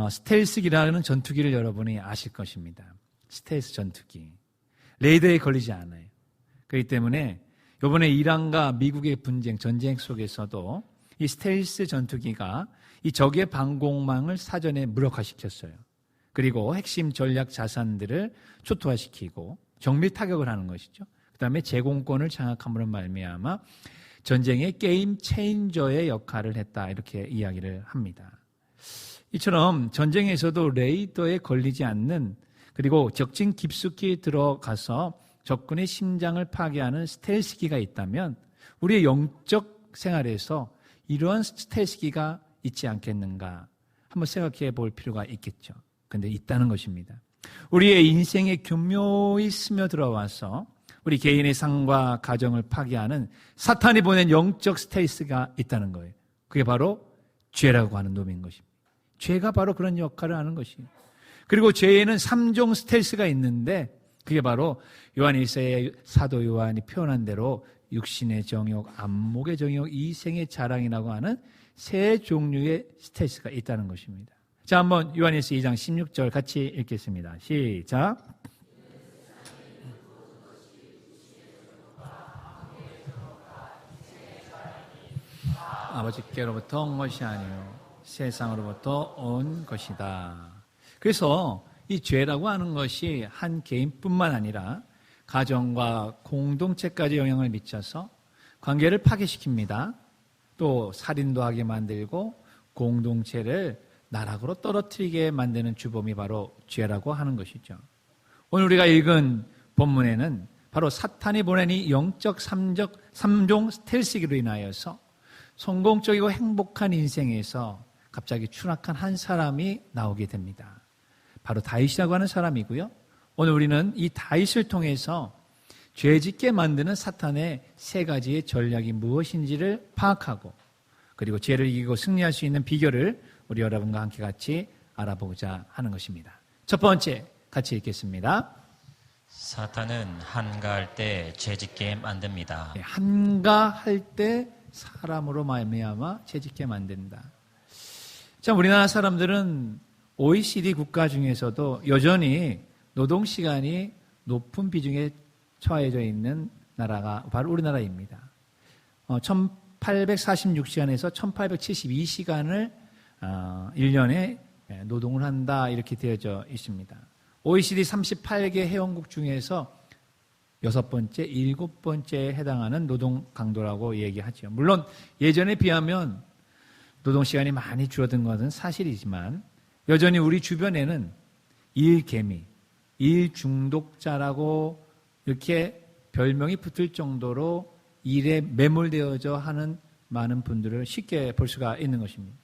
스텔스기라는 전투기를 여러분이 아실 것입니다. 스텔스 전투기. 레이더에 걸리지 않아요. 그렇기 때문에 이번에 이란과 미국의 전쟁 속에서도 이 스텔스 전투기가 이 적의 방공망을 사전에 무력화시켰어요. 그리고 핵심 전략 자산들을 초토화시키고 정밀 타격을 하는 것이죠. 그 다음에 제공권을 장악함으로 말미암아 전쟁의 게임 체인저의 역할을 했다, 이렇게 이야기를 합니다. 이처럼 전쟁에서도 레이더에 걸리지 않는, 그리고 적진 깊숙이 들어가서 적군의 심장을 파괴하는 스텔스기가 있다면 우리의 영적 생활에서 이러한 스텔스기가 있지 않겠는가 한번 생각해 볼 필요가 있겠죠. 그런데 있다는 것입니다. 우리의 인생에 교묘히 스며들어와서 우리 개인의 삶과 가정을 파괴하는 사탄이 보낸 영적 스텔스가 있다는 거예요. 그게 바로 죄라고 하는 놈인 것입니다. 죄가 바로 그런 역할을 하는 것이에요. 그리고 죄에는 3종 스텔스가 있는데 그게 바로 요한일서의 사도 요한이 표현한 대로 육신의 정욕, 안목의 정욕, 이생의 자랑이라고 하는 세 종류의 스텔스가 있다는 것입니다. 자, 한번 요한일서 2장 16절 같이 읽겠습니다. 시작. 아버지께로부터 온 것이 아니요 세상으로부터 온 것이다. 그래서 이 죄라고 하는 것이 한 개인뿐만 아니라 가정과 공동체까지 영향을 미쳐서 관계를 파괴시킵니다. 또 살인도 하게 만들고 공동체를 나락으로 떨어뜨리게 만드는 주범이 바로 죄라고 하는 것이죠. 오늘 우리가 읽은 본문에는 바로 사탄이 보낸 이 영적 3종 스텔스기로 인하여서 성공적이고 행복한 인생에서 갑자기 추락한 한 사람이 나오게 됩니다. 바로 다윗이라고 하는 사람이고요. 오늘 우리는 이 다윗을 통해서 죄짓게 만드는 사탄의 세 가지의 전략이 무엇인지를 파악하고 그리고 죄를 이기고 승리할 수 있는 비결을 우리 여러분과 함께 같이 알아보고자 하는 것입니다. 첫 번째 같이 읽겠습니다. 사탄은 한가할 때 죄짓게 만듭니다. 한가할 때 사람으로 말미암아 죄짓게 만든다. 자, 우리나라 사람들은 OECD 국가 중에서도 여전히 노동시간이 높은 비중에 처해져 있는 나라가 바로 우리나라입니다. 1846시간에서 1872시간을 1년에 노동을 한다, 이렇게 되어져 있습니다. OECD 38개 회원국 중에서 6번째, 7번째에 해당하는 노동 강도라고 얘기하죠. 물론 예전에 비하면 노동시간이 많이 줄어든 것은 사실이지만 여전히 우리 주변에는 일개미, 일중독자라고 이렇게 별명이 붙을 정도로 일에 매몰되어져 하는 많은 분들을 쉽게 볼 수가 있는 것입니다.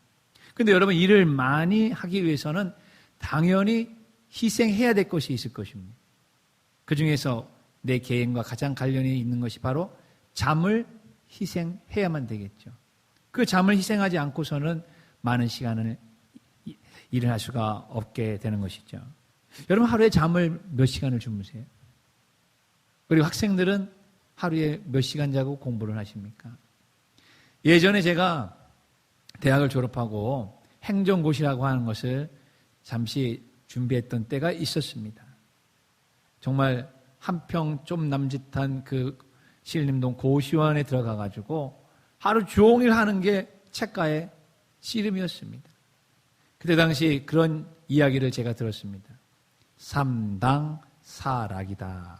그런데 여러분, 일을 많이 하기 위해서는 당연히 희생해야 될 것이 있을 것입니다. 그 중에서 내 개인과 가장 관련이 있는 것이 바로 잠을 희생해야만 되겠죠. 그 잠을 희생하지 않고서는 많은 시간을 일을 할 수가 없게 되는 것이죠. 여러분, 하루에 잠을 몇 시간을 주무세요? 그리고 학생들은 하루에 몇 시간 자고 공부를 하십니까? 예전에 제가 대학을 졸업하고 행정고시라고 하는 것을 잠시 준비했던 때가 있었습니다. 정말 한평 좀 남짓한 그 신림동 고시원에 들어가가지고 하루 종일 하는 게 책가의 씨름이었습니다. 그때 당시 그런 이야기를 제가 들었습니다. 삼당사락이다.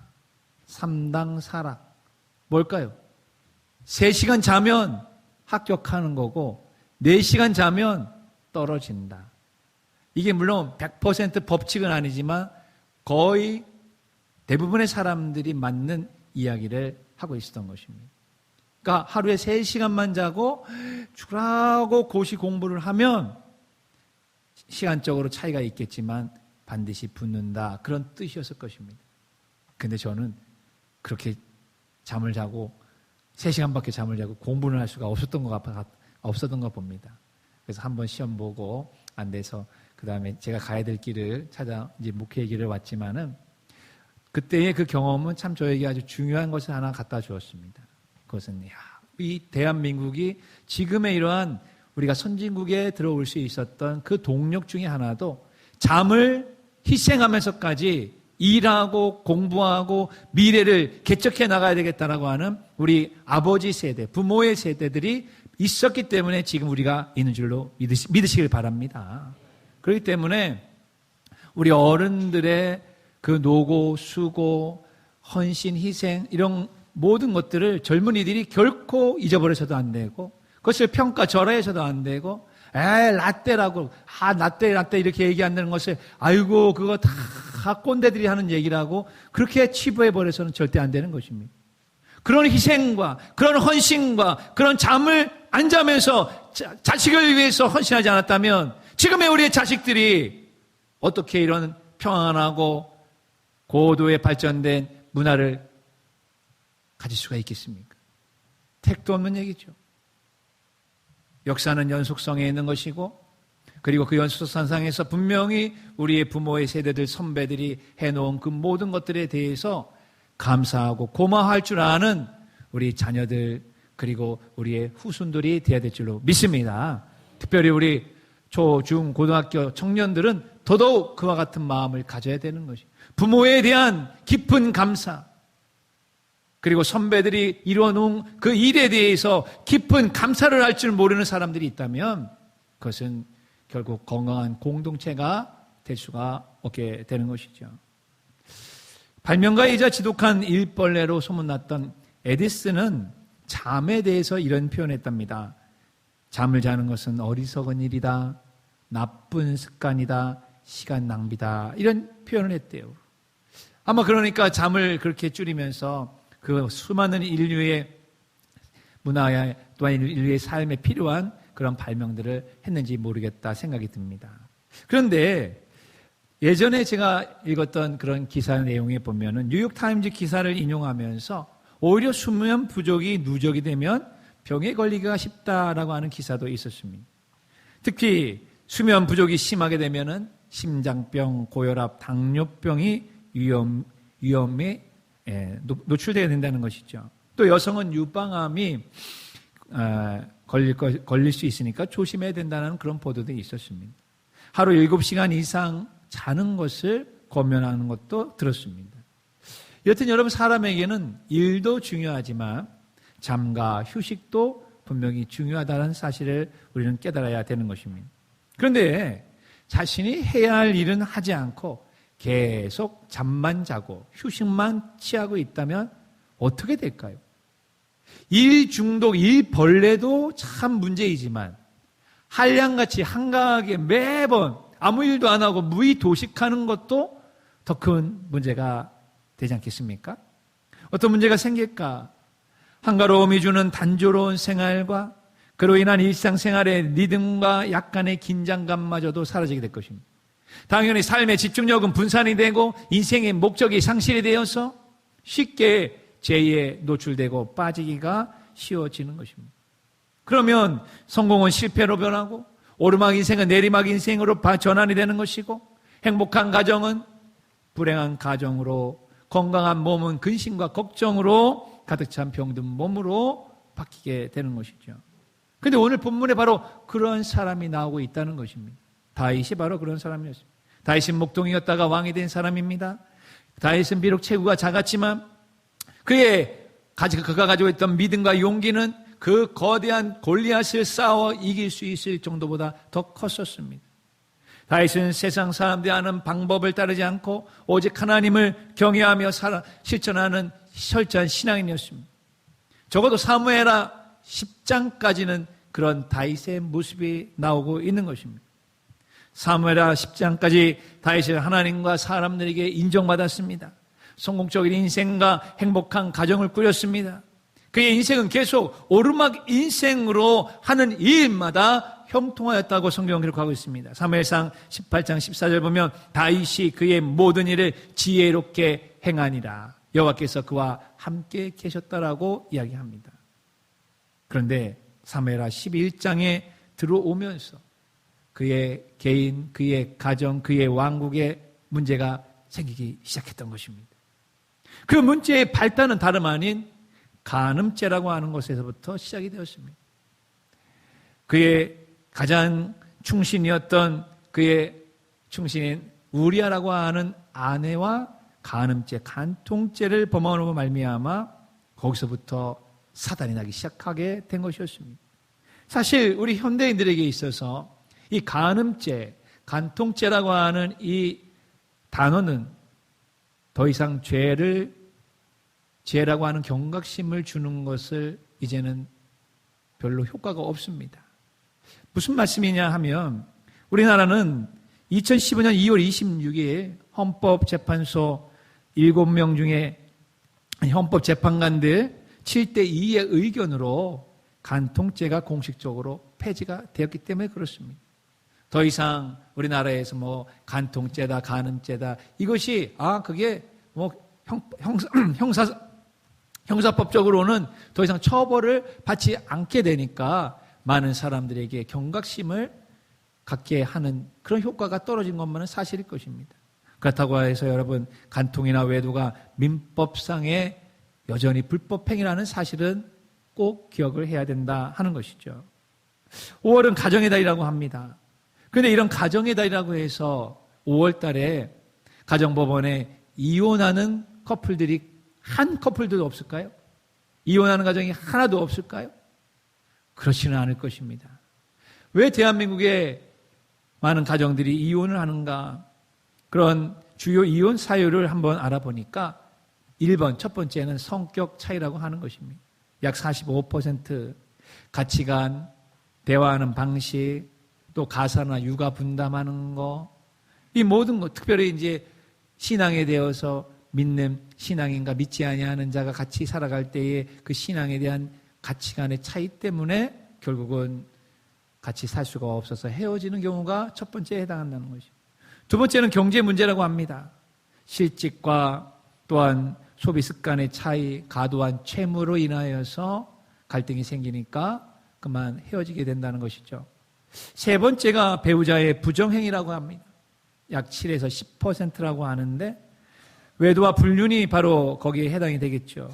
삼당사락. 뭘까요? 3시간 자면 합격하는 거고 4시간 자면 떨어진다. 이게 물론 100% 법칙은 아니지만 거의 대부분의 사람들이 맞는 이야기를 하고 있었던 것입니다. 그러니까 하루에 3시간만 자고 죽으라고 고시 공부를 하면 시간적으로 차이가 있겠지만 반드시 붙는다, 그런 뜻이었을 것입니다. 근데 저는 그렇게 잠을 자고 3시간밖에 잠을 자고 공부를 할 수가 없었던 것 봅니다. 그래서 한번 시험 보고 안 돼서 그 다음에 제가 가야 될 길을 찾아 이제 목회의 길을 왔지만은 그때의 그 경험은 참 저에게 아주 중요한 것을 하나 갖다 주었습니다. 그것은 이 대한민국이 지금의 이러한 우리가 선진국에 들어올 수 있었던 그 동력 중에 하나도 잠을 희생하면서까지 일하고 공부하고 미래를 개척해 나가야 되겠다라고 하는 우리 아버지 세대, 부모의 세대들이 있었기 때문에 지금 우리가 있는 줄로 믿으시길 바랍니다. 그렇기 때문에 우리 어른들의 그 노고, 수고, 헌신, 희생 이런 모든 것들을 젊은이들이 결코 잊어버려서도 안 되고 그것을 평가절하해서도 안 되고 라떼라고 라떼 이렇게 얘기한다는 것을 아이고 그거 다 꼰대들이 하는 얘기라고 그렇게 치부해버려서는 절대 안 되는 것입니다. 그런 희생과 그런 헌신과 그런 잠을 안 자면서 자식을 위해서 헌신하지 않았다면 지금의 우리의 자식들이 어떻게 이런 평안하고 고도의 발전된 문화를 가질 수가 있겠습니까? 택도 없는 얘기죠. 역사는 연속성에 있는 것이고 그리고 그 연속선상에서 분명히 우리의 부모의 세대들 선배들이 해놓은 그 모든 것들에 대해서 감사하고 고마워할 줄 아는 우리 자녀들 그리고 우리의 후손들이 되어야 될 줄로 믿습니다. 특별히 우리 초, 중, 고등학교 청년들은 더더욱 그와 같은 마음을 가져야 되는 것이 부모에 대한 깊은 감사 그리고 선배들이 이루어놓은 그 일에 대해서 깊은 감사를 할 줄 모르는 사람들이 있다면 그것은 결국 건강한 공동체가 될 수가 없게 되는 것이죠. 발명가이자 지독한 일벌레로 소문났던 에디슨은 잠에 대해서 이런 표현했답니다. 잠을 자는 것은 어리석은 일이다. 나쁜 습관이다. 시간 낭비다. 이런 표현을 했대요. 아마 그러니까 잠을 그렇게 줄이면서 그 수많은 인류의 문화에 또한 인류의 삶에 필요한 그런 발명들을 했는지 모르겠다 생각이 듭니다. 그런데 예전에 제가 읽었던 그런 기사 내용에 보면은 뉴욕타임즈 기사를 인용하면서 오히려 수면 부족이 누적이 되면 병에 걸리기가 쉽다라고 하는 기사도 있었습니다. 특히 수면 부족이 심하게 되면은 심장병, 고혈압, 당뇨병이 위험에 노출되어야 된다는 것이죠. 또 여성은 유방암이 걸릴 수 있으니까 조심해야 된다는 그런 보도도 있었습니다. 하루 7시간 이상 자는 것을 권면하는 것도 들었습니다. 여튼 여러분 사람에게는 일도 중요하지만 잠과 휴식도 분명히 중요하다는 사실을 우리는 깨달아야 되는 것입니다. 그런데 자신이 해야 할 일은 하지 않고 계속 잠만 자고 휴식만 취하고 있다면 어떻게 될까요? 일 중독, 일 벌레도 참 문제이지만 한량같이 한가하게 매번 아무 일도 안 하고 무의도식하는 것도 더 큰 문제가 되지 않겠습니까? 어떤 문제가 생길까? 한가로움이 주는 단조로운 생활과 그로 인한 일상생활의 리듬과 약간의 긴장감마저도 사라지게 될 것입니다. 당연히 삶의 집중력은 분산이 되고 인생의 목적이 상실이 되어서 쉽게 죄에 노출되고 빠지기가 쉬워지는 것입니다. 그러면 성공은 실패로 변하고 오르막 인생은 내리막 인생으로 전환이 되는 것이고 행복한 가정은 불행한 가정으로 건강한 몸은 근심과 걱정으로 가득 찬 병든 몸으로 바뀌게 되는 것이죠. 그런데 오늘 본문에 바로 그런 사람이 나오고 있다는 것입니다. 다윗이 바로 그런 사람이었습니다. 다윗은 목동이었다가 왕이 된 사람입니다. 다윗은 비록 체구가 작았지만 그가 가지고 있던 믿음과 용기는 그 거대한 골리앗을 싸워 이길 수 있을 정도보다 더 컸었습니다. 다윗은 세상 사람들이 아는 방법을 따르지 않고 오직 하나님을 경외하며 실천하는 철저한 신앙인이었습니다. 적어도 사무엘하 10장까지는 그런 다윗의 모습이 나오고 있는 것입니다. 사무엘하 10장까지 다윗은 하나님과 사람들에게 인정받았습니다. 성공적인 인생과 행복한 가정을 꾸렸습니다. 그의 인생은 계속 오르막 인생으로 하는 일마다 형통하였다고 성경은 기록하고 있습니다. 사무엘상 18장 14절 보면 다윗이 그의 모든 일을 지혜롭게 행하니라. 여호와께서 그와 함께 계셨다라고 이야기합니다. 그런데 사무엘하 11장에 들어오면서 그의 개인, 그의 가정, 그의 왕국에 문제가 생기기 시작했던 것입니다. 그 문제의 발단은 다름 아닌 간음죄라고 하는 것에서부터 시작이 되었습니다. 그의 가장 충신이었던 그의 충신인 우리아라고 하는 아내와 간음죄, 간통죄를 범함으로 말미암아 거기서부터 사단이 나기 시작하게 된 것이었습니다. 사실 우리 현대인들에게 있어서 이 간음죄, 간통죄라고 하는 이 단어는 더 이상 죄라고 하는 경각심을 주는 것을 이제는 별로 효과가 없습니다. 무슨 말씀이냐 하면 우리나라는 2015년 2월 26일 헌법재판소 7명 중에 헌법재판관들 7대2의 의견으로 간통죄가 공식적으로 폐지가 되었기 때문에 그렇습니다. 더 이상 우리나라에서 뭐 간통죄다, 간음죄다 이것이 그게 뭐 형사법적으로는 더 이상 처벌을 받지 않게 되니까 많은 사람들에게 경각심을 갖게 하는 그런 효과가 떨어진 것만은 사실일 것입니다. 그렇다고 해서 여러분 간통이나 외도가 민법상의 여전히 불법행위라는 사실은 꼭 기억을 해야 된다 하는 것이죠. 5월은 가정의 달이라고 합니다. 그런데 이런 가정의 달이라고 해서 5월 달에 가정법원에 이혼하는 커플들이 한 커플도 없을까요? 이혼하는 가정이 하나도 없을까요? 그렇지는 않을 것입니다. 왜 대한민국의 많은 가정들이 이혼을 하는가? 그런 주요 이혼 사유를 한번 알아보니까 1번, 첫 번째는 성격 차이라고 하는 것입니다. 약 45% 가치관, 대화하는 방식, 또 가사나 육아 분담하는 거, 이 모든 것, 특별히 이제 신앙에 대해서 믿는 신앙인과 믿지 아니하는 자가 같이 살아갈 때의 그 신앙에 대한 가치관의 차이 때문에 결국은 같이 살 수가 없어서 헤어지는 경우가 첫 번째에 해당한다는 것이죠. 두 번째는 경제 문제라고 합니다. 실직과 또한 소비 습관의 차이, 과도한 채무로 인하여서 갈등이 생기니까 그만 헤어지게 된다는 것이죠. 세 번째가 배우자의 부정행위라고 합니다. 약 7에서 10%라고 하는데 외도와 불륜이 바로 거기에 해당이 되겠죠.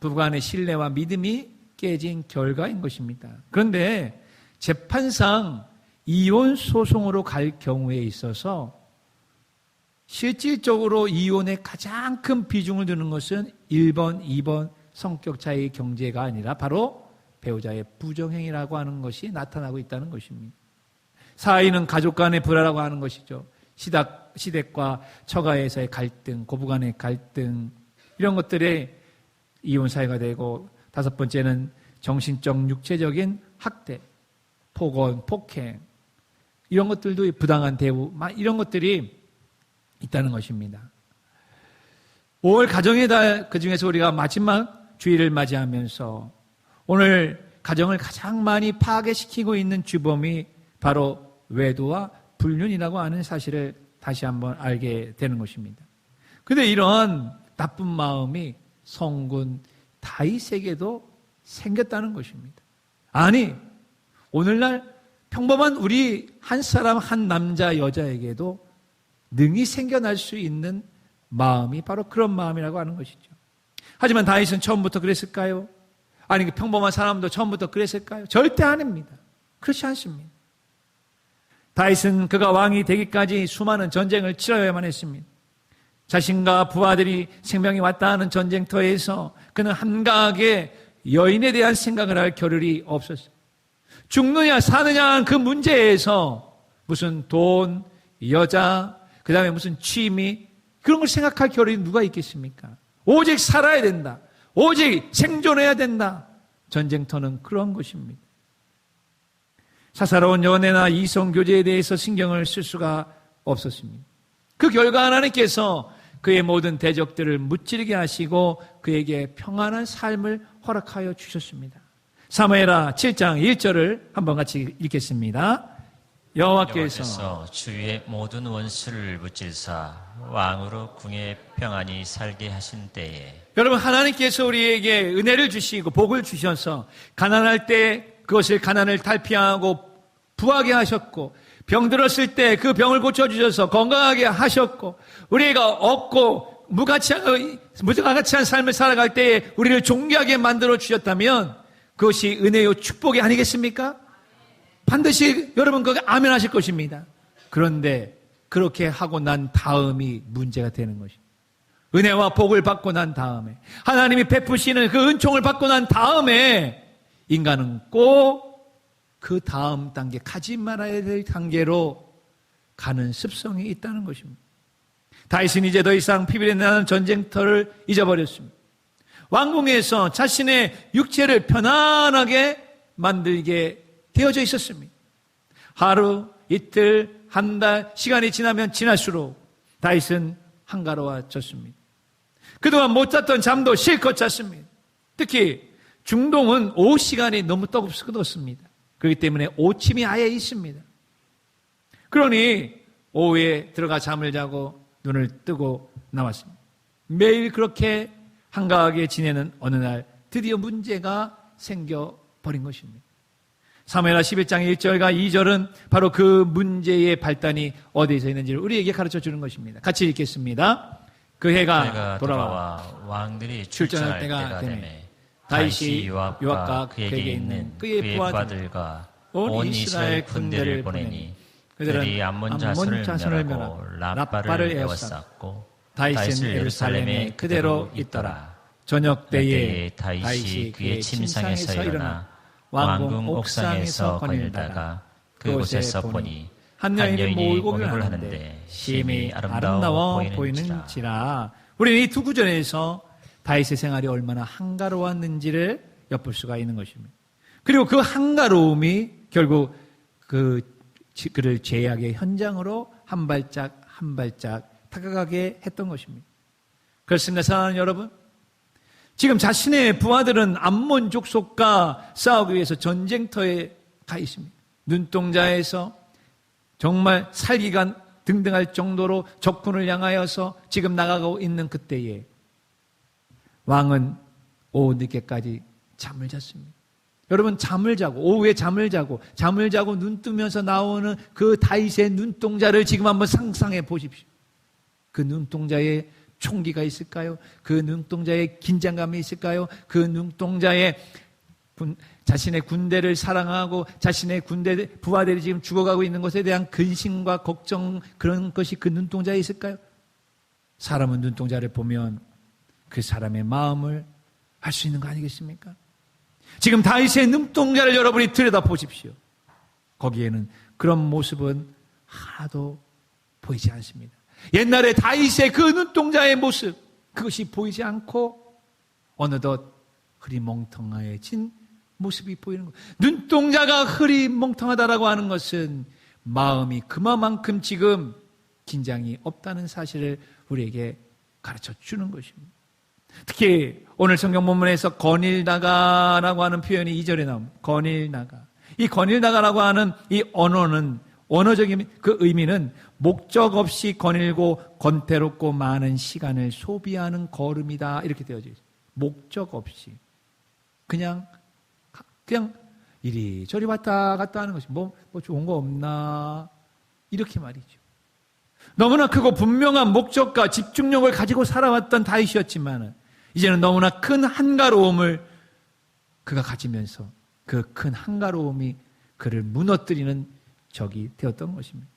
부부간의 신뢰와 믿음이 깨진 결과인 것입니다. 그런데 재판상 이혼 소송으로 갈 경우에 있어서 실질적으로 이혼에 가장 큰 비중을 두는 것은 1번, 2번 성격 차이 경제가 아니라 바로 배우자의 부정행위라고 하는 것이 나타나고 있다는 것입니다. 4위는 가족 간의 불화라고 하는 것이죠. 시댁과 처가에서의 갈등, 고부 간의 갈등 이런 것들에 이혼 사유가 되고, 다섯 번째는 정신적, 육체적인 학대, 폭언, 폭행 이런 것들도 부당한 대우 이런 것들이 있다는 것입니다. 5월 가정의 달, 그중에서 우리가 마지막 주일을 맞이하면서 오늘 가정을 가장 많이 파괴시키고 있는 주범이 바로 외도와 불륜이라고 하는 사실을 다시 한번 알게 되는 것입니다. 그런데 이런 나쁜 마음이 성군 다윗에게도 생겼다는 것입니다. 아니, 오늘날 평범한 우리 한 사람 한 남자 여자에게도 능히 생겨날 수 있는 마음이 바로 그런 마음이라고 하는 것이죠. 하지만 다윗은 처음부터 그랬을까요? 아니, 평범한 사람도 처음부터 그랬을까요? 절대 아닙니다. 그렇지 않습니다. 다윗은 그가 왕이 되기까지 수많은 전쟁을 치러야만 했습니다. 자신과 부하들이 생명이 왔다 하는 전쟁터에서 그는 한가하게 여인에 대한 생각을 할 겨를이 없었어요. 죽느냐 사느냐 하는 그 문제에서 무슨 돈, 여자, 그 다음에 무슨 취미 그런 걸 생각할 겨를이 누가 있겠습니까? 오직 살아야 된다. 오직 생존해야 된다. 전쟁터는 그런 것입니다. 사사로운 연애나 이성교제에 대해서 신경을 쓸 수가 없었습니다. 그 결과 하나님께서 그의 모든 대적들을 무찌르게 하시고 그에게 평안한 삶을 허락하여 주셨습니다. 사무엘하 7장 1절을 한번 같이 읽겠습니다. 여호와께서 주위의 모든 원수를 무찔사 왕으로 궁에 평안히 살게 하신 때에, 여러분, 하나님께서 우리에게 은혜를 주시고 복을 주셔서 가난할 때 그것을 가난을 탈피하고 부하게 하셨고, 병들었을 때 그 병을 고쳐주셔서 건강하게 하셨고, 우리가 없고 무가치한 삶을 살아갈 때에 우리를 존귀하게 만들어 주셨다면 그것이 은혜요 축복이 아니겠습니까? 반드시 여러분 그거 아멘 하실 것입니다. 그런데 그렇게 하고 난 다음이 문제가 되는 것입니다. 은혜와 복을 받고 난 다음에, 하나님이 베푸시는 그 은총을 받고 난 다음에 인간은 꼭 그 다음 단계, 가지 말아야 될 단계로 가는 습성이 있다는 것입니다. 다윗은 이제 더 이상 피비린내 나는 전쟁터를 잊어버렸습니다. 왕궁에서 자신의 육체를 편안하게 만들게 되어져 있었습니다. 하루, 이틀, 한 달, 시간이 지나면 지날수록 다윗은 한가로워졌습니다. 그동안 못 잤던 잠도 실컷 잤습니다. 특히 중동은 오후 시간이 너무 뜨겁습니다. 그렇기 때문에 오침이 아예 있습니다. 그러니 오후에 들어가 잠을 자고 눈을 뜨고 나왔습니다. 매일 그렇게 한가하게 지내는 어느 날 드디어 문제가 생겨버린 것입니다. 사무엘하 11장 1절과 2절은 바로 그 문제의 발단이 어디에서 있는지를 우리에게 가르쳐주는 것입니다. 같이 읽겠습니다. 그 해가 돌아와 왕들이 출전할 때가 되매 다윗이 요압과 그에게 있는 그의 부하들과 온 이스라엘 군대를 보내니 그들이 암몬 자손을 멸하고 라빠를 에워쌌고 다윗은 예루살렘에 그대로 있더라. 저녁 때에 다윗이 그의 침상에서 일어나 왕궁 옥상에서 거닐다가 그곳에서 보니 한 여인이 목욕을 하는데 심히 아름다워 보이는지라. 우리는 이 두 구절에서 다윗의 생활이 얼마나 한가로웠는지를 엿볼 수가 있는 것입니다. 그리고 그 한가로움이 결국 그를 죄악의 현장으로 한 발짝 한 발짝 다가가게 했던 것입니다. 그렇습니다. 사랑하는 여러분, 지금 자신의 부하들은 암몬 족속과 싸우기 위해서 전쟁터에 가 있습니다. 눈동자에서 정말 살기가 등등할 정도로 적군을 향하여서 지금 나가고 있는 그때에 왕은 오후 늦게까지 잠을 잤습니다. 여러분, 잠을 자고 오후에 잠을 자고 눈 뜨면서 나오는 그 다윗의 눈동자를 지금 한번 상상해 보십시오. 그 눈동자에 총기가 있을까요? 그 눈동자에 긴장감이 있을까요? 그 눈동자에 자신의 군대를 사랑하고 자신의 군대 부하들이 지금 죽어가고 있는 것에 대한 근심과 걱정, 그런 것이 그 눈동자에 있을까요? 사람은 눈동자를 보면 그 사람의 마음을 알 수 있는 거 아니겠습니까? 지금 다윗의 눈동자를 여러분이 들여다보십시오. 거기에는 그런 모습은 하나도 보이지 않습니다. 옛날에 다윗의 그 눈동자의 모습, 그것이 보이지 않고 어느덧 흐리멍텅해진 모습이 보이는 것. 눈동자가 흐리멍텅하다라고 하는 것은 마음이 그만큼 지금 긴장이 없다는 사실을 우리에게 가르쳐 주는 것입니다. 특히 오늘 성경 본문에서 거닐다가라고 하는 표현이 2절에 나옵니다. 거닐다가. 이 거닐다가라고 하는 이 언어는, 언어적인 그 의미는 목적 없이 거닐고 권태롭고 많은 시간을 소비하는 걸음이다, 이렇게 되어져 있어요. 목적 없이 그냥 이리저리 왔다 갔다 하는 것이 뭐 좋은 거 없나, 이렇게 말이죠. 너무나 크고 분명한 목적과 집중력을 가지고 살아왔던 다윗이었지만 이제는 너무나 큰 한가로움을 그가 가지면서 그 큰 한가로움이 그를 무너뜨리는 적이 되었던 것입니다.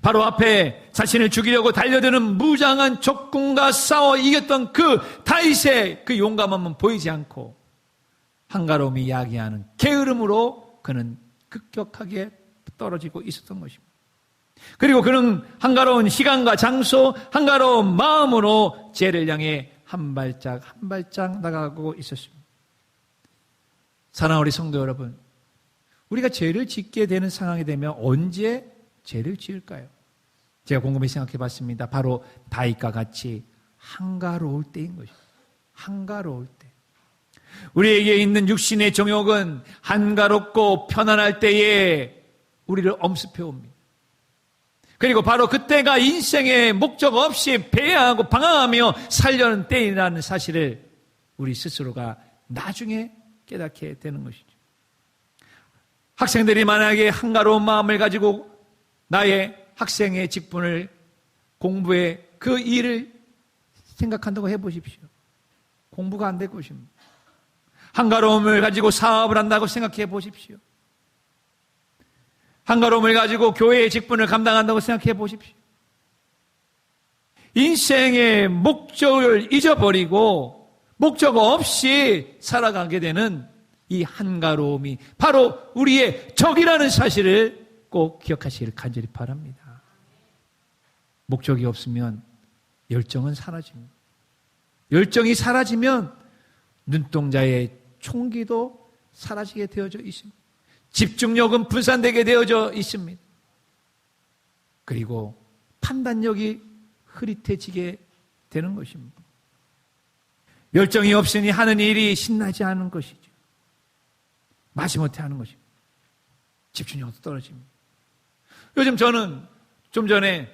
바로 앞에 자신을 죽이려고 달려드는 무장한 적군과 싸워 이겼던 그 다윗의 그 용감함은 보이지 않고 한가로움이 야기하는 게으름으로 그는 급격하게 떨어지고 있었던 것입니다. 그리고 그는 한가로운 시간과 장소, 한가로운 마음으로 죄를 향해 한 발짝 한 발짝 나가고 있었습니다. 사랑하는 우리 성도 여러분, 우리가 죄를 짓게 되는 상황이 되면 언제 죄를 지을까요? 제가 곰곰이 생각해 봤습니다. 바로 다윗과 같이 한가로울 때인 것입니다. 한가로울 때. 우리에게 있는 육신의 정욕은 한가롭고 편안할 때에 우리를 엄습해 옵니다. 그리고 바로 그때가 인생의 목적 없이 배회하고 방황하며 살려는 때이라는 사실을 우리 스스로가 나중에 깨닫게 되는 것이죠. 학생들이 만약에 한가로운 마음을 가지고 나의 학생의 직분을, 공부에 그 일을 생각한다고 해보십시오. 공부가 안 될 것입니다. 한가로움을 가지고 사업을 한다고 생각해 보십시오. 한가로움을 가지고 교회의 직분을 감당한다고 생각해 보십시오. 인생의 목적을 잊어버리고 목적 없이 살아가게 되는 이 한가로움이 바로 우리의 적이라는 사실을 꼭 기억하시기를 간절히 바랍니다. 목적이 없으면 열정은 사라집니다. 열정이 사라지면 눈동자의 총기도 사라지게 되어져 있습니다. 집중력은 분산되게 되어져 있습니다. 그리고 판단력이 흐릿해지게 되는 것입니다. 열정이 없으니 하는 일이 신나지 않은 것이죠. 마지못해 하는 것입니다. 집중력도 떨어집니다. 요즘 저는 좀 전에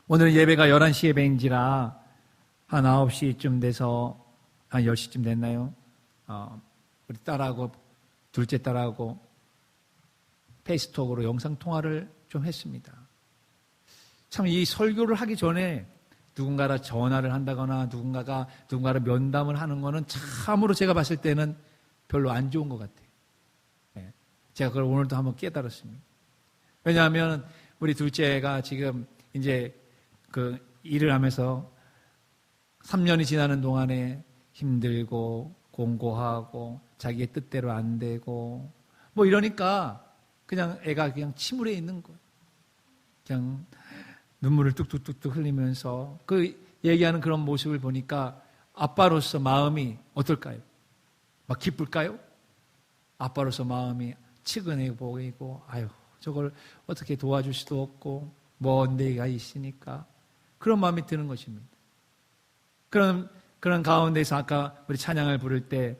오늘 예배가 11시 예배인지라 한 9시쯤 돼서 한 10시쯤 됐나요? 우리 딸하고 둘째 딸하고 페이스톡으로 영상통화를 좀 했습니다. 참 이 설교를 하기 전에 누군가를 전화를 한다거나 누군가를 면담을 하는 거는 참으로 제가 봤을 때는 별로 안 좋은 것 같아요. 제가 그걸 오늘도 한번 깨달았습니다. 왜냐하면 우리 둘째가 지금 이제 그 일을 하면서 3년이 지나는 동안에 힘들고 공고하고 자기의 뜻대로 안 되고 뭐 이러니까 그냥 애가 그냥 침울해 있는 거예요. 그냥 눈물을 뚝뚝뚝뚝 흘리면서 그 얘기하는 그런 모습을 보니까 아빠로서 마음이 어떨까요? 막 기쁠까요? 아빠로서 마음이 치근해 보이고 아유 저걸 어떻게 도와줄 수도 없고 먼 데가 있으니까 그런 마음이 드는 것입니다. 그런 가운데서 아까 우리 찬양을 부를 때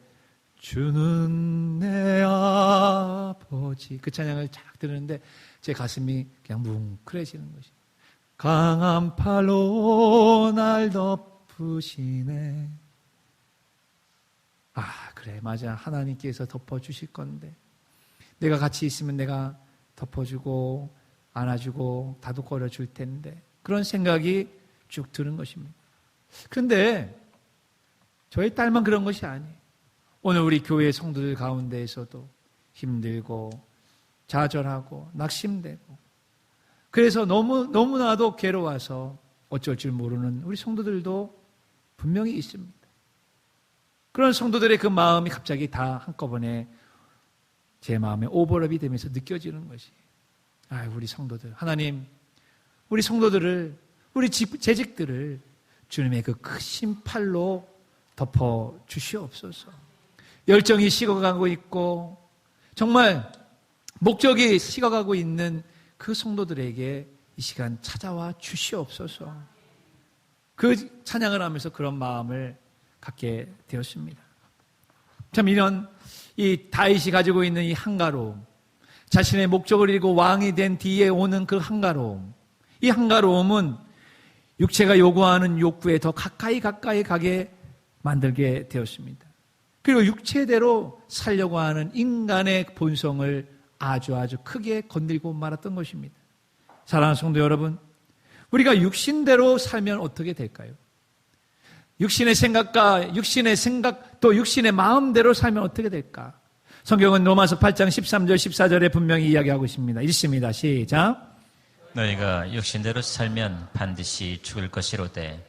주는 내 아버지 그 찬양을 쫙 들었는데 제 가슴이 그냥 뭉클해지는 것입니다. 강한 팔로 날 덮으시네. 그래 맞아 하나님께서 덮어주실 건데 내가 같이 있으면 내가 덮어주고 안아주고 다독거려 줄 텐데 그런 생각이 쭉 드는 것입니다. 그런데 저희 딸만 그런 것이 아니에요. 오늘 우리 교회 성도들 가운데에서도 힘들고 좌절하고 낙심되고 그래서 너무나도 괴로워서 어쩔 줄 모르는 우리 성도들도 분명히 있습니다. 그런 성도들의 그 마음이 갑자기 다 한꺼번에 제 마음에 오버랩이 되면서 느껴지는 것이 우리 성도들 하나님 우리 성도들을 우리 재직들을 주님의 그 크신 팔로 덮어 주시옵소서. 열정이 식어가고 있고 정말 목적이 식어가고 있는 그 성도들에게 이 시간 찾아와 주시옵소서. 그 찬양을 하면서 그런 마음을 갖게 되었습니다. 참 이런 이 다윗이 가지고 있는 이 한가로움, 자신의 목적을 이루고 왕이 된 뒤에 오는 그 한가로움, 이 한가로움은 육체가 요구하는 욕구에 더 가까이 가게 만들게 되었습니다. 그리고 육체대로 살려고 하는 인간의 본성을 아주 크게 건들고 말았던 것입니다. 사랑하는 성도 여러분, 우리가 육신대로 살면 어떻게 될까요? 육신의 생각과 육신의 생각 또 육신의 마음대로 살면 어떻게 될까? 성경은 로마서 8장 13절 14절에 분명히 이야기하고 있습니다. 읽습니다. 시작. 너희가 육신대로 살면 반드시 죽을 것이로되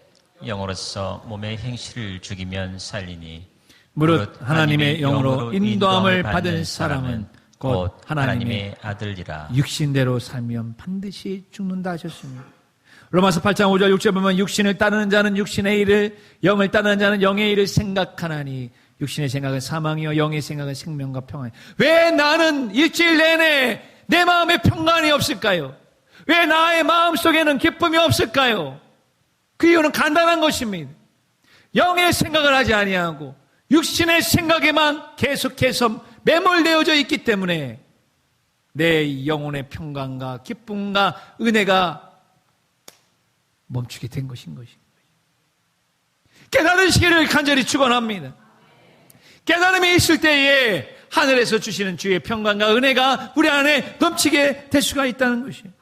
영으로서 몸의 행실을 죽이면 살리니 무릇 하나님의 영으로 인도함을 받은 사람은 곧 하나님의 아들이라. 육신대로 살면 반드시 죽는다 하셨습니다. 로마서 8장 5절 6절 보면 육신을 따르는 자는 육신의 일을 영을 따르는 자는 영의 일을 생각하나니 육신의 생각은 사망이요 영의 생각은 생명과 평안이요. 왜 나는 일주일 내내 내 마음에 평안이 없을까요? 왜 나의 마음속에는 기쁨이 없을까요? 그 이유는 간단한 것입니다. 영의 생각을 하지 아니하고 육신의 생각에만 계속해서 매몰되어져 있기 때문에 내 영혼의 평강과 기쁨과 은혜가 멈추게 된 것인 것입니다. 깨달으시기를 간절히 축원합니다. 깨달음이 있을 때에 하늘에서 주시는 주의 평강과 은혜가 우리 안에 넘치게 될 수가 있다는 것이에요.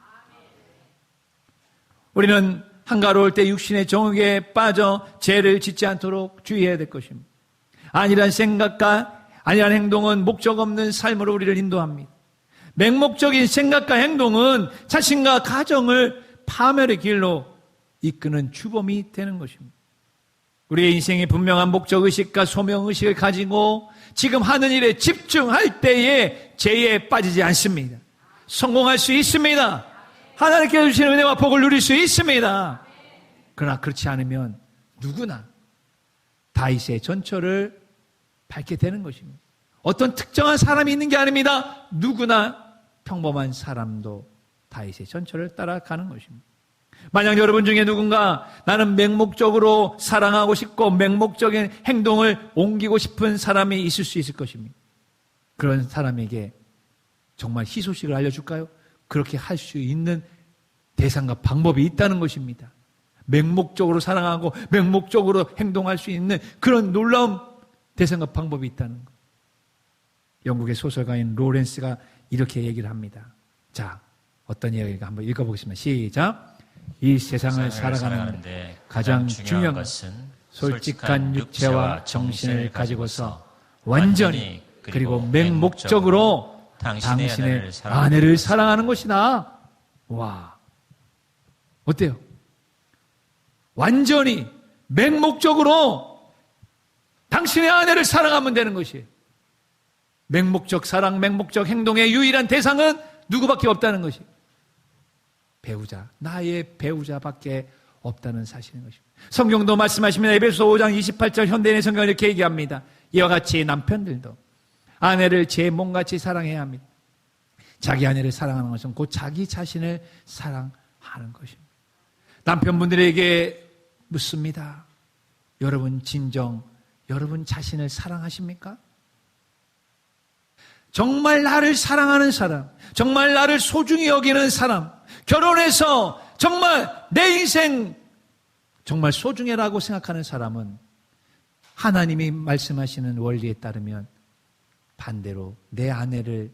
우리는 한가로울 때 육신의 정욕에 빠져 죄를 짓지 않도록 주의해야 될 것입니다. 안일한 생각과 안일한 행동은 목적 없는 삶으로 우리를 인도합니다. 맹목적인 생각과 행동은 자신과 가정을 파멸의 길로 이끄는 주범이 되는 것입니다. 우리의 인생이 분명한 목적의식과 소명의식을 가지고 지금 하는 일에 집중할 때에 죄에 빠지지 않습니다. 성공할 수 있습니다. 하나님께서 주시는 은혜와 복을 누릴 수 있습니다. 그러나 그렇지 않으면 누구나 다윗의 전철을 밟게 되는 것입니다. 어떤 특정한 사람이 있는 게 아닙니다. 누구나 평범한 사람도 다윗의 전철을 따라가는 것입니다. 만약 여러분 중에 누군가 나는 맹목적으로 사랑하고 싶고 맹목적인 행동을 옮기고 싶은 사람이 있을 수 있을 것입니다. 그런 사람에게 정말 희소식을 알려줄까요? 그렇게 할 수 있는 대상과 방법이 있다는 것입니다. 맹목적으로 사랑하고 맹목적으로 행동할 수 있는 그런 놀라운 대상과 방법이 있다는 것. 영국의 소설가인 로렌스가 이렇게 얘기를 합니다. 자, 어떤 이야기가 한번 읽어보겠습니다. 시작. 이 세상을 살아가는데 가장 중요한 것은 솔직한 육체와 정신을 가지고서 완전히 그리고 맹목적으로 당신의 아내를 사랑하는 것이다. 와, 어때요? 완전히 맹목적으로 당신의 아내를 사랑하면 되는 것이에요. 맹목적 사랑, 맹목적 행동의 유일한 대상은 누구밖에 없다는 것이에요. 배우자, 나의 배우자밖에 없다는 사실인 것입니다. 성경도 말씀하십니다. 에베소 5장 28절 현대인의 성경은 이렇게 얘기합니다. 이와 같이 남편들도 아내를 제 몸같이 사랑해야 합니다. 자기 아내를 사랑하는 것은 곧 자기 자신을 사랑하는 것입니다. 남편분들에게 묻습니다. 여러분 진정 여러분 자신을 사랑하십니까? 정말 나를 사랑하는 사람, 정말 나를 소중히 여기는 사람, 결혼해서 정말 내 인생 정말 소중해라고 생각하는 사람은 하나님이 말씀하시는 원리에 따르면 반대로 내 아내를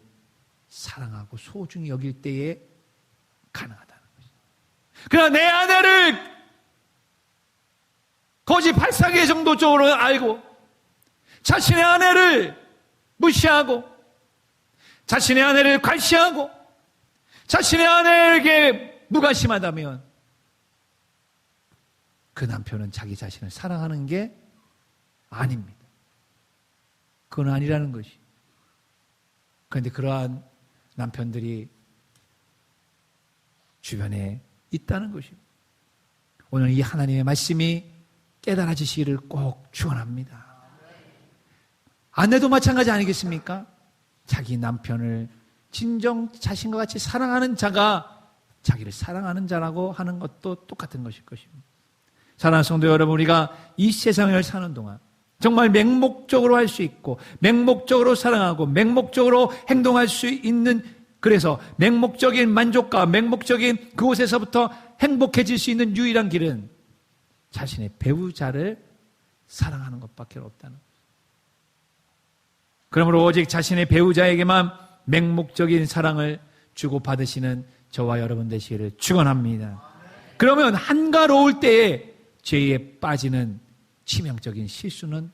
사랑하고 소중히 여길 때에 가능하다는 것이죠. 그러나 내 아내를 거지 발사계 정도적으로 알고 자신의 아내를 무시하고 자신의 아내를 괄시하고 자신의 아내에게 무관심하다면 그 남편은 자기 자신을 사랑하는 게 아닙니다. 그건 아니라는 것이. 그런데 그러한 남편들이 주변에 있다는 것입니다. 오늘 이 하나님의 말씀이 깨달아지시기를 꼭 축원합니다. 아내도 마찬가지 아니겠습니까? 자기 남편을 진정 자신과 같이 사랑하는 자가 자기를 사랑하는 자라고 하는 것도 똑같은 것일 것입니다. 사랑하는 성도 여러분, 우리가 이 세상을 사는 동안 정말 맹목적으로 할 수 있고 맹목적으로 사랑하고 맹목적으로 행동할 수 있는, 그래서 맹목적인 만족과 맹목적인 그곳에서부터 행복해질 수 있는 유일한 길은 자신의 배우자를 사랑하는 것밖에 없다는 것. 그러므로 오직 자신의 배우자에게만 맹목적인 사랑을 주고받으시는 저와 여러분 되시기를 축원합니다. 그러면 한가로울 때에 죄에 빠지는 치명적인 실수는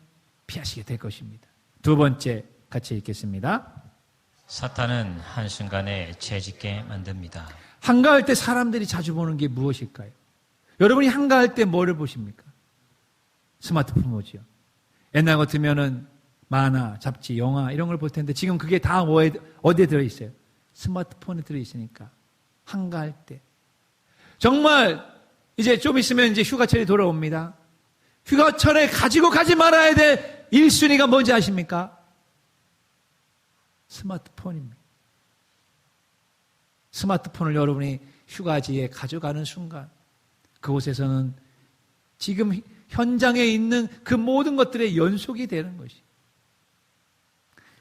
피하시게 될 것입니다. 두 번째 같이 읽겠습니다. 사탄은 한순간에 죄짓게 만듭니다. 한가할 때 사람들이 자주 보는 게 무엇일까요? 여러분이 한가할 때 뭐를 보십니까? 스마트폰 보지요. 옛날 같으면은 만화, 잡지, 영화 이런 걸 볼 텐데 지금 그게 다 어디에 들어있어요? 스마트폰에 들어있으니까 한가할 때 정말 이제 좀 있으면 이제 휴가철이 돌아옵니다. 휴가철에 가지고 가지 말아야 될 1순위가 뭔지 아십니까? 스마트폰입니다. 스마트폰을 여러분이 휴가지에 가져가는 순간 그곳에서는 지금 현장에 있는 그 모든 것들의 연속이 되는 것이.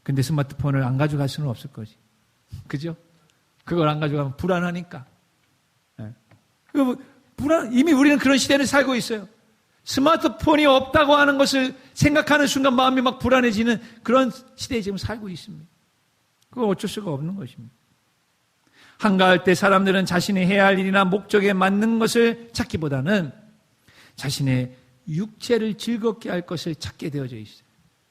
근데 스마트폰을 안 가져갈 수는 없을 것이. 그죠? 그걸 안 가져가면 불안하니까. 네. 이미 우리는 그런 시대를 살고 있어요. 스마트폰이 없다고 하는 것을 생각하는 순간 마음이 막 불안해지는 그런 시대에 지금 살고 있습니다. 그거 어쩔 수가 없는 것입니다. 한가할 때 사람들은 자신이 해야 할 일이나 목적에 맞는 것을 찾기보다는 자신의 육체를 즐겁게 할 것을 찾게 되어져 있어요.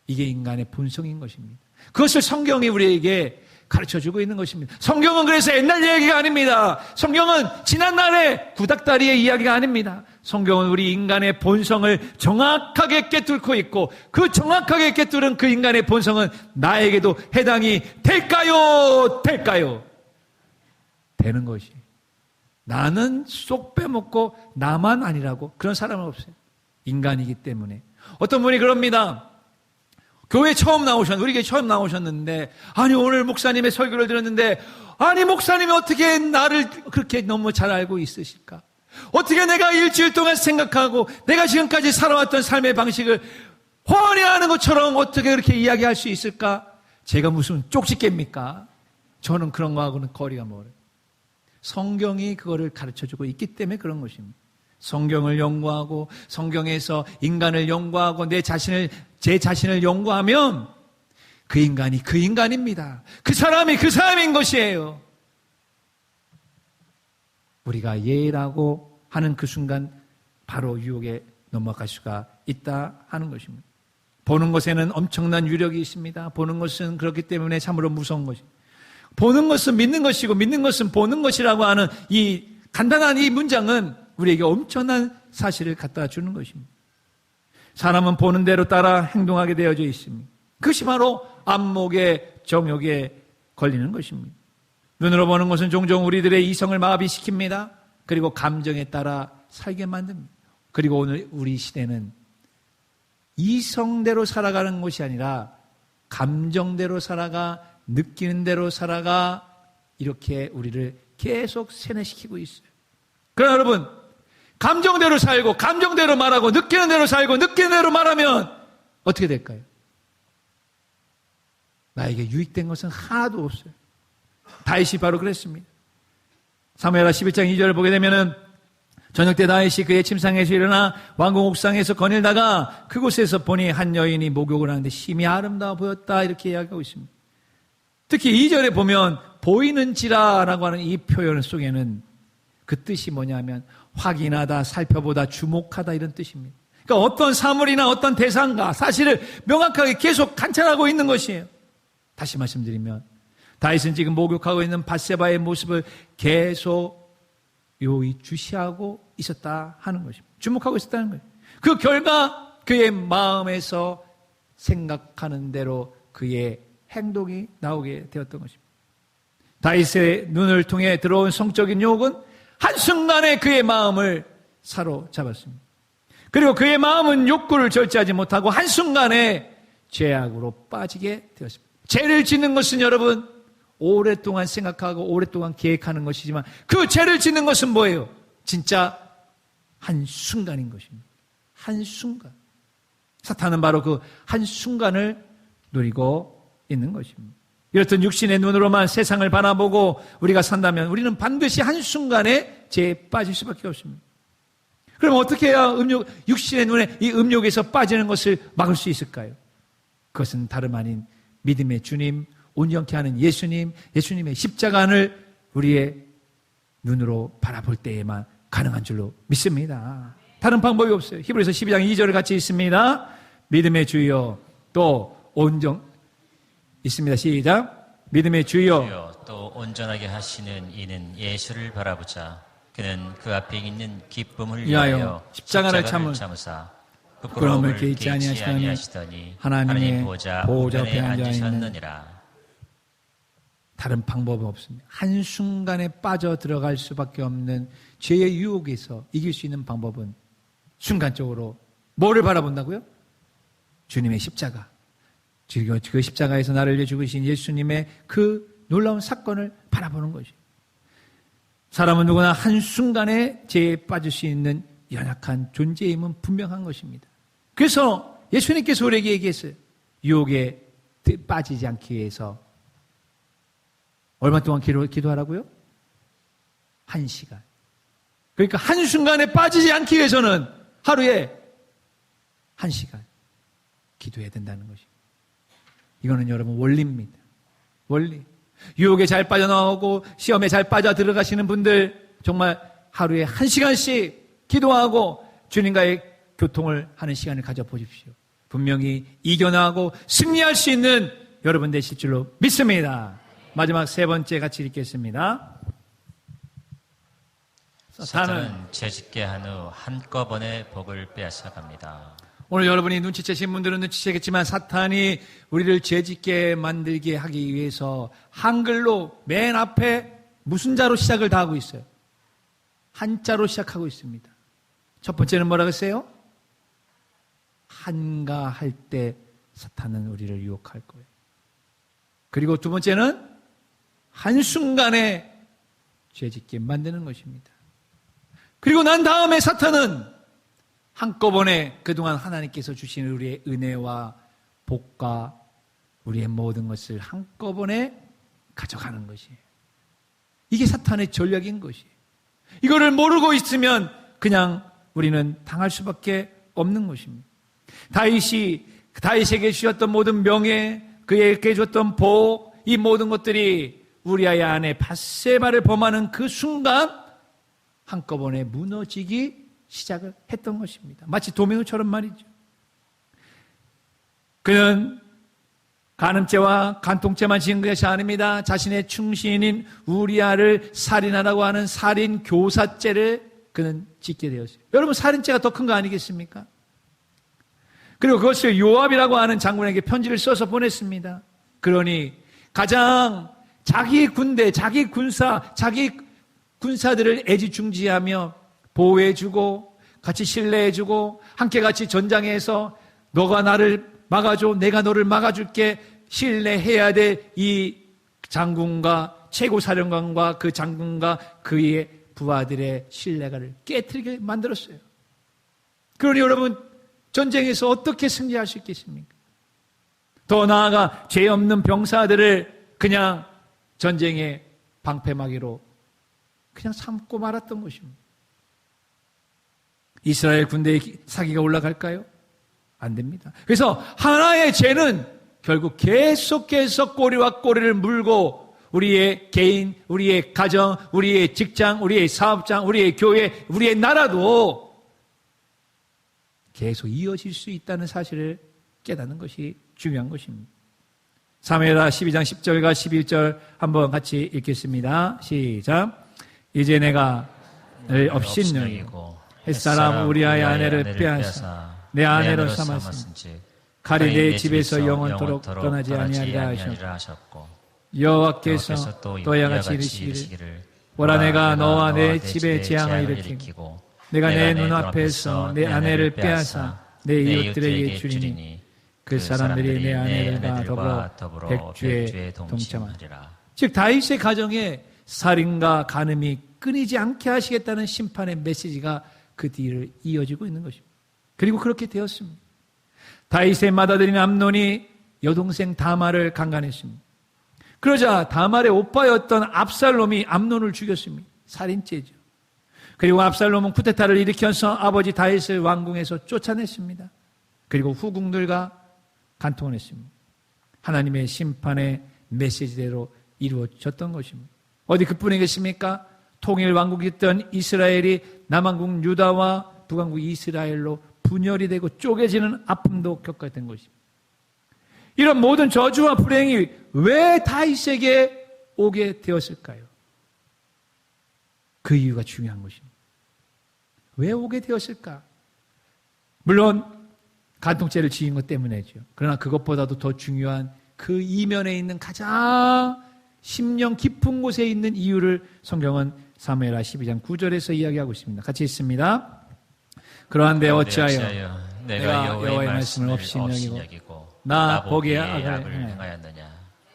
이게 인간의 본성인 것입니다. 그것을 성경이 우리에게 가르쳐주고 있는 것입니다. 성경은 그래서 옛날 이야기가 아닙니다. 성경은 지난날의 구닥다리의 이야기가 아닙니다. 성경은 우리 인간의 본성을 정확하게 꿰뚫고 있고 그 정확하게 꿰뚫은 그 인간의 본성은 나에게도 해당이 될까요? 되는 것이. 나는 쏙 빼먹고 나만 아니라고 그런 사람은 없어요. 인간이기 때문에. 어떤 분이 그럽니다. 우리 교회 처음 나오셨는데, 아니, 오늘 목사님의 설교를 들었는데, 아니, 목사님이 어떻게 나를 그렇게 너무 잘 알고 있으실까? 어떻게 내가 일주일 동안 생각하고, 내가 지금까지 살아왔던 삶의 방식을 훤히 아는 것처럼 어떻게 그렇게 이야기할 수 있을까? 제가 무슨 쪽집게입니까? 저는 그런 거하고는 거리가 멀어요. 성경이 그거를 가르쳐주고 있기 때문에 그런 것입니다. 성경을 연구하고 성경에서 인간을 연구하고 제 자신을 연구하면 그 인간이 그 인간입니다. 그 사람이 그 사람인 것이에요. 우리가 예라고 하는 그 순간 바로 유혹에 넘어갈 수가 있다 하는 것입니다. 보는 것에는 엄청난 유력이 있습니다. 보는 것은 그렇기 때문에 참으로 무서운 것입니다. 보는 것은 믿는 것이고 믿는 것은 보는 것이라고 하는 이 간단한 이 문장은 우리에게 엄청난 사실을 갖다 주는 것입니다. 사람은 보는 대로 따라 행동하게 되어져 있습니다. 그것이 바로 안목의 정욕에 걸리는 것입니다. 눈으로 보는 것은 종종 우리들의 이성을 마비시킵니다. 그리고 감정에 따라 살게 만듭니다. 그리고 오늘 우리 시대는 이성대로 살아가는 것이 아니라 감정대로 살아가, 느끼는 대로 살아가, 이렇게 우리를 계속 세뇌시키고 있어요. 그러나 여러분, 감정대로 살고 감정대로 말하고 느끼는 대로 살고 느끼는 대로 말하면 어떻게 될까요? 나에게 유익된 것은 하나도 없어요. 다윗이 바로 그랬습니다. 사무엘하 11장 2절을 보게 되면은 저녁 때 다윗이 그의 침상에서 일어나 왕궁 옥상에서 거닐다가 그곳에서 보니 한 여인이 목욕을 하는데 심히 아름다워 보였다 이렇게 이야기하고 있습니다. 특히 2절에 보면 보이는지라라고 하는 이 표현 속에는 그 뜻이 뭐냐면 확인하다, 살펴보다, 주목하다 이런 뜻입니다. 그러니까 어떤 사물이나 어떤 대상과 사실을 명확하게 계속 관찰하고 있는 것이에요. 다시 말씀드리면 다윗은 지금 목욕하고 있는 밧세바의 모습을 계속 요히 주시하고 있었다 하는 것입니다. 주목하고 있었다는 거예요. 그 결과 그의 마음에서 생각하는 대로 그의 행동이 나오게 되었던 것입니다. 다윗의 눈을 통해 들어온 성적인 유혹은 한순간에 그의 마음을 사로잡았습니다. 그리고 그의 마음은 욕구를 절제하지 못하고 한순간에 죄악으로 빠지게 되었습니다. 죄를 짓는 것은 여러분 오랫동안 생각하고 오랫동안 계획하는 것이지만 그 죄를 짓는 것은 뭐예요? 진짜 한순간인 것입니다. 한순간. 사탄은 바로 그 한순간을 노리고 있는 것입니다. 이렇듯 육신의 눈으로만 세상을 바라보고 우리가 산다면 우리는 반드시 한순간에 죄에 빠질 수밖에 없습니다. 그럼 어떻게 해야 육신의 눈에 이 음욕에서 빠지는 것을 막을 수 있을까요? 그것은 다름 아닌 믿음의 주님, 온전케 하는 예수님, 예수님의 십자가를 우리의 눈으로 바라볼 때에만 가능한 줄로 믿습니다. 다른 방법이 없어요. 히브리서 12장 2절을 같이 읽습니다. 믿음의 주여 또 있습니다. 시작. 믿음의 주여 또 온전하게 하시는 이는 예수를 바라보자. 그는 그 앞에 있는 기쁨을 위하여 십자가를 참으사 부끄러움을 개의치 아니하시더니 하나님의 보좌 우편에 앉으셨느니라. 다른 방법은 없습니다. 한순간에 빠져 들어갈 수밖에 없는 죄의 유혹에서 이길 수 있는 방법은 순간적으로 뭐를 바라본다고요? 주님의 십자가. 그 십자가에서 나를 위해 죽으신 예수님의 그 놀라운 사건을 바라보는 것이에요. 사람은 누구나 한순간에 죄에 빠질 수 있는 연약한 존재임은 분명한 것입니다. 그래서 예수님께서 우리에게 얘기했어요. 유혹에 빠지지 않기 위해서 얼마 동안 기도하라고요? 1시간. 그러니까 한순간에 빠지지 않기 위해서는 하루에 1시간 기도해야 된다는 것입니다. 이거는 여러분 원리입니다. 원리. 유혹에 잘 빠져나오고 시험에 잘 빠져 들어가시는 분들 정말 하루에 1시간씩 기도하고 주님과의 교통을 하는 시간을 가져보십시오. 분명히 이겨나가고 승리할 수 있는 여러분 되실 줄로 믿습니다. 마지막 세 번째 같이 읽겠습니다. 사탄은 죄짓게 한 후 한꺼번에 복을 빼앗아갑니다. 오늘 여러분이 눈치채신 분들은 눈치채겠지만 사탄이 우리를 죄짓게 만들게 하기 위해서 한글로 맨 앞에 무슨 자로 시작을 다 하고 있어요? 한자로 시작하고 있습니다. 첫 번째는 뭐라고 했어요? 한가할 때 사탄은 우리를 유혹할 거예요. 그리고 두 번째는 한순간에 죄짓게 만드는 것입니다. 그리고 난 다음에 사탄은 한꺼번에 그동안 하나님께서 주신 우리의 은혜와 복과 우리의 모든 것을 한꺼번에 가져가는 것이에요. 이게 사탄의 전략인 것이에요. 이거를 모르고 있으면 그냥 우리는 당할 수밖에 없는 것입니다. 다윗에게 주셨던 모든 명예, 그에게 줬던 복, 이 모든 것들이 우리아의 아내 밧세바를 범하는 그 순간 한꺼번에 무너지기 시작을 했던 것입니다. 마치 도미노처럼 말이죠. 그는 간음죄와 간통죄만 지은 것이 아닙니다. 자신의 충신인 우리아를 살인하라고 하는 살인 교사죄를 그는 짓게 되었어요. 여러분, 살인죄가 더 큰 거 아니겠습니까? 그리고 그것을 요압이라고 하는 장군에게 편지를 써서 보냈습니다. 그러니 가장 자기 군대, 자기 군사들을 애지중지하며 보호해주고 같이 신뢰해주고 함께 같이 전장에서 너가 나를 막아줘, 내가 너를 막아줄게, 신뢰해야 될 이 장군과 최고사령관과 그 장군과 그의 부하들의 신뢰를 깨트리게 만들었어요. 그러니 여러분, 전쟁에서 어떻게 승리할 수 있겠습니까? 더 나아가 죄 없는 병사들을 그냥 전쟁의 방패막이로 그냥 삼고 말았던 것입니다. 이스라엘 군대의 사기가 올라갈까요? 안 됩니다. 그래서 하나의 죄는 결국 계속해서 꼬리와 꼬리를 물고 우리의 개인, 우리의 가정, 우리의 직장, 우리의 사업장, 우리의 교회, 우리의 나라도 계속 이어질 수 있다는 사실을 깨닫는 것이 중요한 것입니다. 사무엘하 12장 10절과 11절 한번 같이 읽겠습니다. 시작. 이제 내가 늘 업신여기고 햇사람 우리아의 아내를 빼앗아 내 아내로 삼았은즉 칼이 내 집에서 영원토록 떠나지 아니하리라 하셨고 여호와께서 또 이와 같이 이르시기를 보라 내가 너와 내 집에 재앙을 일으키고 내가 내 눈앞에서 내 아내를 빼앗아 내 이웃들에게 주리니 그 사람들이 내 아내들과 더불어 백주에 동참하리라. 즉 다윗의 가정에 살인과 간음이 끊이지 않게 하시겠다는 심판의 메시지가 그 뒤를 이어지고 있는 것입니다. 그리고 그렇게 되었습니다. 다윗의 맏아들인 암논이 여동생 다말을 강간했습니다. 그러자 다말의 오빠였던 압살롬이 암논을 죽였습니다. 살인죄죠. 그리고 압살롬은 쿠데타를 일으켜서 아버지 다윗을 왕궁에서 쫓아냈습니다. 그리고 후궁들과 간통을 했습니다. 하나님의 심판의 메시지대로 이루어졌던 것입니다. 어디 그뿐이겠습니까? 통일 왕국이었던 이스라엘이 남왕국 유다와 북왕국 이스라엘로 분열이 되고 쪼개지는 아픔도 겪어야 된 것입니다. 이런 모든 저주와 불행이 왜 다윗에게 오게 되었을까요? 그 이유가 중요한 것입니다. 왜 오게 되었을까? 물론 간통죄를 지은 것 때문이죠. 그러나 그것보다도 더 중요한 그 이면에 있는 가장 심령 깊은 곳에 있는 이유를 성경은 사무엘하 12장 9절에서 이야기하고 있습니다. 같이 읽습니다. 그러한데 어찌하여 내가 여호와의 말씀을 업신여기고 나 보기에 악을 행하였느냐.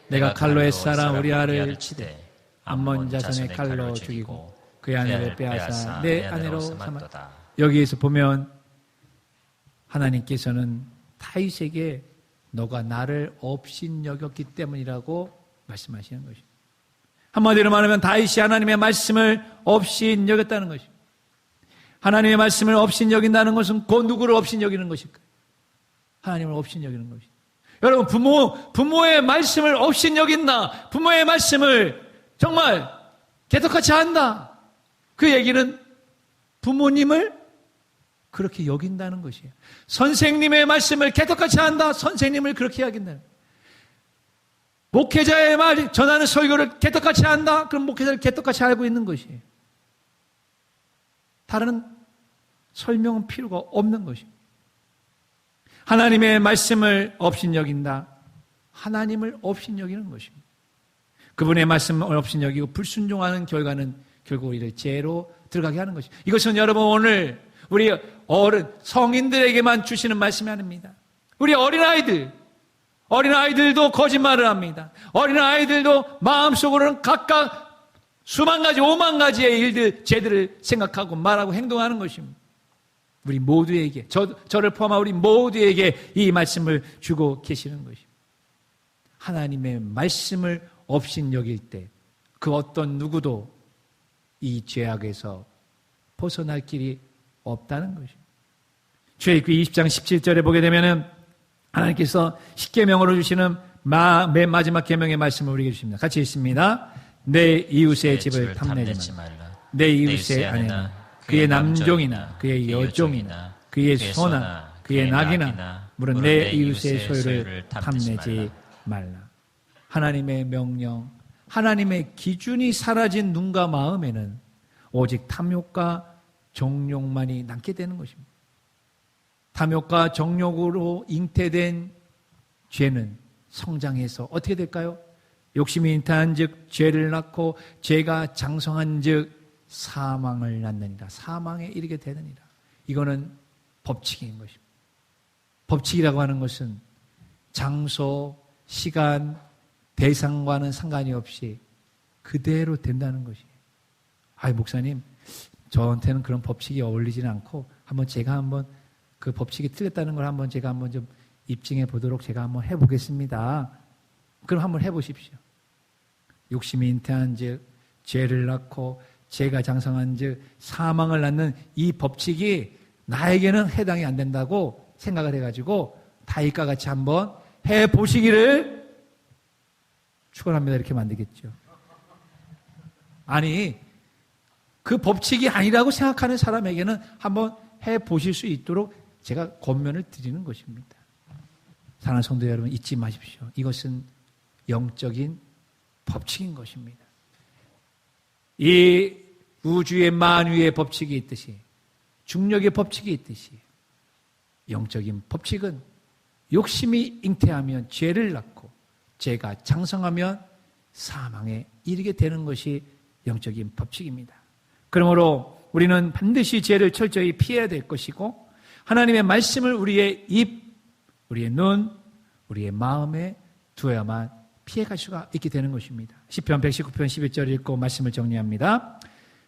내가 칼로 햇사람 우리아를 치되 암몬 자손의 칼로 죽이고 그의 아내를 빼앗아 내 아내로 삼았다. 여기에서 보면 하나님께서는 다윗에게 너가 나를 업신여겼기 때문이라고 말씀하시는 것입니다. 한마디로 말하면 다윗이 하나님의 말씀을 업신여겼다는 것입니다. 하나님의 말씀을 업신여긴다는 것은 그 누구를 업신여기는 것일까요? 하나님을 업신여기는 것입니다. 여러분, 부모의 말씀을 업신여긴다, 부모의 말씀을 정말 개떡같이 한다, 그 얘기는 부모님을 그렇게 여긴다는 것이에요. 선생님의 말씀을 개떡같이 한다, 선생님을 그렇게 여긴다는 거예요. 목회자의 말, 전하는 설교를 개떡같이 한다? 그럼 목회자를 개떡같이 알고 있는 것이에요. 다른 설명은 필요가 없는 것입니다. 하나님의 말씀을 업신여긴다. 하나님을 업신여기는 것입니다. 그분의 말씀을 업신여기고 불순종하는 결과는 결국 우리를 죄로 들어가게 하는 것입니다. 이것은 여러분 오늘 우리 어른, 성인들에게만 주시는 말씀이 아닙니다. 우리 어린아이들도 거짓말을 합니다. 어린아이들도 마음속으로는 각각 수만 가지, 5만 가지의 일들, 죄들을 생각하고 말하고 행동하는 것입니다. 우리 모두에게, 저를 포함한 우리 모두에게 이 말씀을 주고 계시는 것입니다. 하나님의 말씀을 업신여길 때 그 어떤 누구도 이 죄악에서 벗어날 길이 없다는 것입니다. 출애굽기 20장 17절에 보게 되면은 하나님께서 십계명으로 주시는 맨 마지막 계명의 말씀을 우리에게 주십니다. 같이 읽습니다. 내 이웃의 집을 탐내지 말라. 내 이웃의 아내나 그의 남종이나 그의 여종이나 그의 소나 그의 낙이나 물은 내 이웃의 소유를 탐내지 말라. 하나님의 명령, 하나님의 기준이 사라진 눈과 마음에는 오직 탐욕과 정욕만이 남게 되는 것입니다. 탐욕과 정욕으로 잉태된 죄는 성장해서 어떻게 될까요? 욕심이 잉태한 즉 죄를 낳고 죄가 장성한 즉 사망을 낳느니라. 사망에 이르게 되느니라. 이거는 법칙인 것입니다. 법칙이라고 하는 것은 장소, 시간, 대상과는 상관이 없이 그대로 된다는 것이에요. 아이 목사님, 저한테는 그런 법칙이 어울리지는 않고 제가 한번 그 법칙이 틀렸다는 걸 제가 좀 입증해 보도록 제가 한번 해보겠습니다. 그럼 한번 해보십시오. 욕심이 잉태한 즉 죄를 낳고 죄가 장성한 즉 사망을 낳는 이 법칙이 나에게는 해당이 안 된다고 생각을 해가지고 다윗과 같이 한번 해보시기를 축원합니다. 이렇게 만들겠죠. 아니, 그 법칙이 아니라고 생각하는 사람에게는 한번 해보실 수 있도록 제가 권면을 드리는 것입니다. 사랑하는 성도 여러분, 잊지 마십시오. 이것은 영적인 법칙인 것입니다. 이 우주의 만유의 법칙이 있듯이, 중력의 법칙이 있듯이, 영적인 법칙은 욕심이 잉태하면 죄를 낳고 죄가 장성하면 사망에 이르게 되는 것이 영적인 법칙입니다. 그러므로 우리는 반드시 죄를 철저히 피해야 될 것이고 하나님의 말씀을 우리의 입, 우리의 눈, 우리의 마음에 두어야만 피해갈 수가 있게 되는 것입니다. 시편 119편 11절 읽고 말씀을 정리합니다.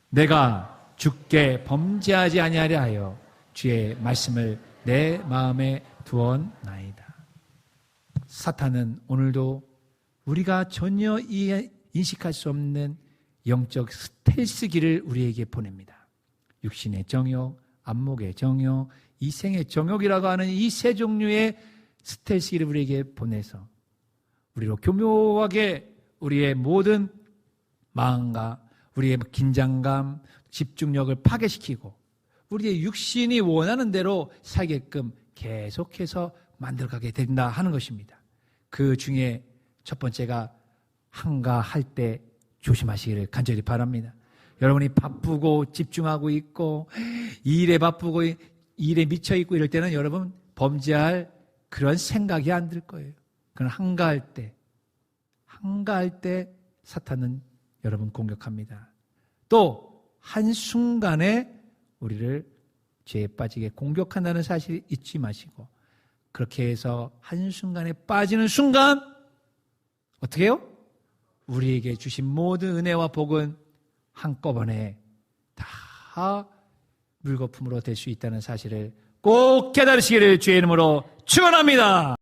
내가 주께 범죄하지 아니하려 하여 주의 말씀을 내 마음에 두었나이다. 사탄은 오늘도 우리가 전혀 인식할 수 없는 영적 스텔스기를 우리에게 보냅니다. 육신의 정욕, 안목의 정욕, 이생의 정욕이라고 하는 이 세 종류의 스텔스기를 우리에게 보내서 우리로 교묘하게 우리의 모든 마음과 우리의 긴장감, 집중력을 파괴시키고 우리의 육신이 원하는 대로 살게끔 계속해서 만들어가게 된다 하는 것입니다. 그 중에 첫 번째가 한가할 때 조심하시기를 간절히 바랍니다. 여러분이 바쁘고 집중하고 있고 일에 바쁘고 일에 미쳐 있고 이럴 때는 여러분 범죄할 그런 생각이 안 들 거예요. 그건 한가할 때 사탄은 여러분 공격합니다. 또 한순간에 우리를 죄에 빠지게 공격한다는 사실 잊지 마시고 그렇게 해서 한순간에 빠지는 순간 어떻게 해요? 우리에게 주신 모든 은혜와 복은 한꺼번에 다 물거품으로 될 수 있다는 사실을 꼭 깨달으시기를 주의 이름으로 축원합니다.